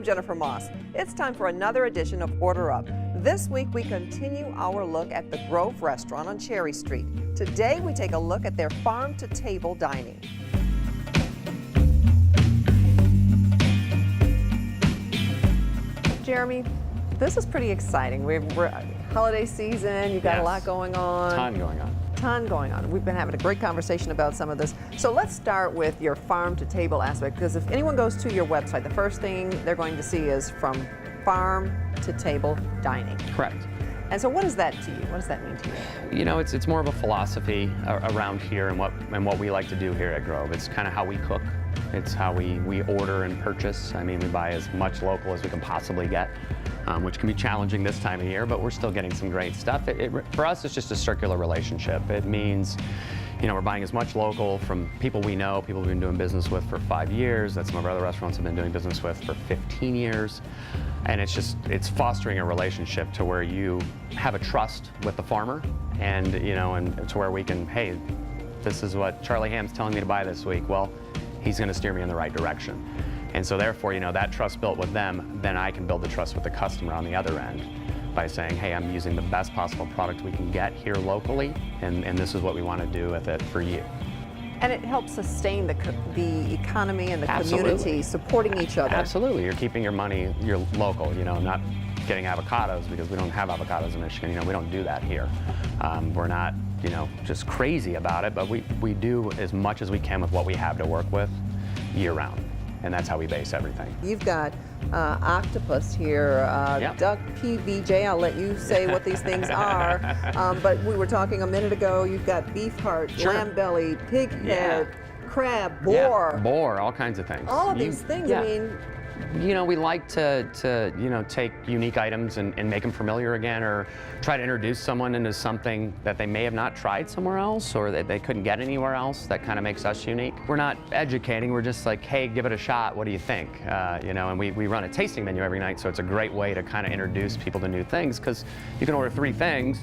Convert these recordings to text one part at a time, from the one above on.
I'm Jennifer Moss. It's time for another edition of Order Up. This week we continue our look at the Grove Restaurant on Cherry Street. Today we take a look at their farm-to-table dining. Jeremy, this is pretty exciting. We're holiday season, you've got a lot going on. Ton going on. We've been having a great conversation about some of this. So let's start with your farm to table aspect, because if anyone goes to your website, the first thing they're going to see is from farm to table dining. Correct. And so what is that to you? What does that mean to you? You know, it's more of a philosophy around here and what we like to do here at Grove. It's kind of how we cook. It's how we order and purchase. I mean, we buy as much local as we can possibly get, which can be challenging this time of year, but we're still getting some great stuff. For us, it's just a circular relationship. It means, you know, we're buying as much local from people we know, people we've been doing business with for 5 years, that some of our other restaurants have been doing business with for 15 years. And it's fostering a relationship to where you have a trust with the farmer, and, you know, and to where we can, hey, this is what Charlie Ham's telling me to buy this week. Well, he's going to steer me in the right direction. And so therefore, you know, that trust built with them, then I can build the trust with the customer on the other end by saying, hey, I'm using the best possible product we can get here locally, and this is what we want to do with it for you. And it helps sustain the economy and the Absolutely. Community, supporting each other. Absolutely. You're keeping your money, you're local, you know, not getting avocados, because we don't have avocados in Michigan. You know, we don't do that here. We're not, you know, just crazy about it, but we do as much as we can with what we have to work with year round. And that's how we base everything. You've got octopus here, Yep. duck, PVJ. I'll let you say what these things are. But we were talking a minute ago, you've got beef heart, Sure. lamb belly, pig head, crab, boar. Yeah, boar, all kinds of things. All of these things, yeah. I mean. You know, we like to you know, take unique items and make them familiar again, or try to introduce someone into something that they may have not tried somewhere else, or that they couldn't get anywhere else. That kind of makes us unique. We're not educating, we're just like, hey, give it a shot, what do you think? You know, and we run a tasting menu every night, so it's a great way to kind of introduce people to new things, because you can order 3 things,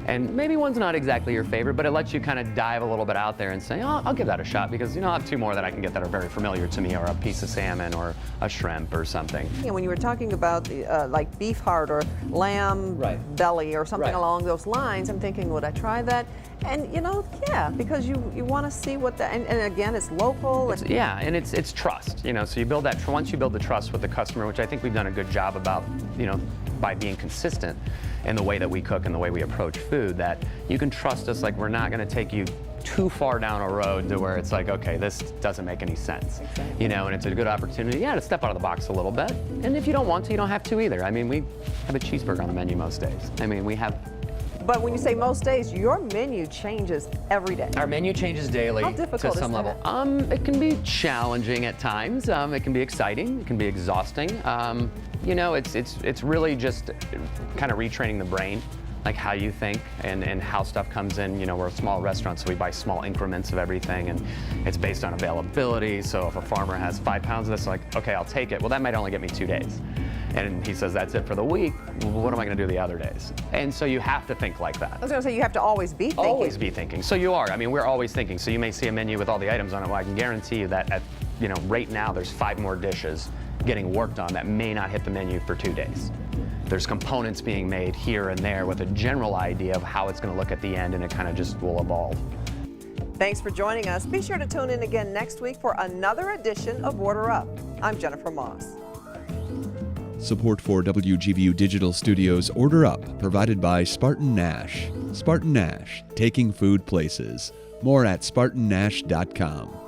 and maybe one's not exactly your favorite, but it lets you kind of dive a little bit out there and say, oh, I'll give that a shot, because, you know, I'll have 2 more that I can get that are very familiar to me, or a piece of salmon or a shrimp or something. Yeah, when you were talking about like beef heart or lamb belly or something along those lines, I'm thinking, would I try that? And, you know, yeah, because you want to see what and again, it's local. Yeah, and it's trust, you know, so you build that, once you build the trust with the customer, which I think we've done a good job about, you know, by being consistent in the way that we cook and the way we approach food, that you can trust us, like we're not going to take you too far down a road to where it's like, okay, this doesn't make any sense. Exactly. You know, and it's a good opportunity, yeah, to step out of the box a little bit. And if you don't want to, you don't have to either. I mean, we have a cheeseburger on the menu most days. I mean, we have. But when you say most days, your menu changes every day. Our menu changes daily. How difficult to some is level. that? It can be challenging at times. It can be exciting. It can be exhausting. You know, it's really just kind of retraining the brain, like how you think and how stuff comes in. You know, we're a small restaurant, so we buy small increments of everything, and it's based on availability. So if a farmer has 5 pounds of this, like, okay, I'll take it. Well, that might only get me 2 days. And he says, that's it for the week. Well, what am I going to do the other days? And so you have to think like that. I was going to say, you have to always be thinking. Always be thinking. So you are. I mean, we're always thinking. So you may see a menu with all the items on it. Well, I can guarantee you that you know, right now there's 5 more dishes getting worked on that may not hit the menu for 2 days. There's components being made here and there with a general idea of how it's going to look at the end, and it kind of just will evolve. Thanks for joining us. Be sure to tune in again next week for another edition of Order Up. I'm Jennifer Moss. Support for WGVU Digital Studios Order Up provided by Spartan Nash. Spartan Nash, taking food places. More at spartannash.com.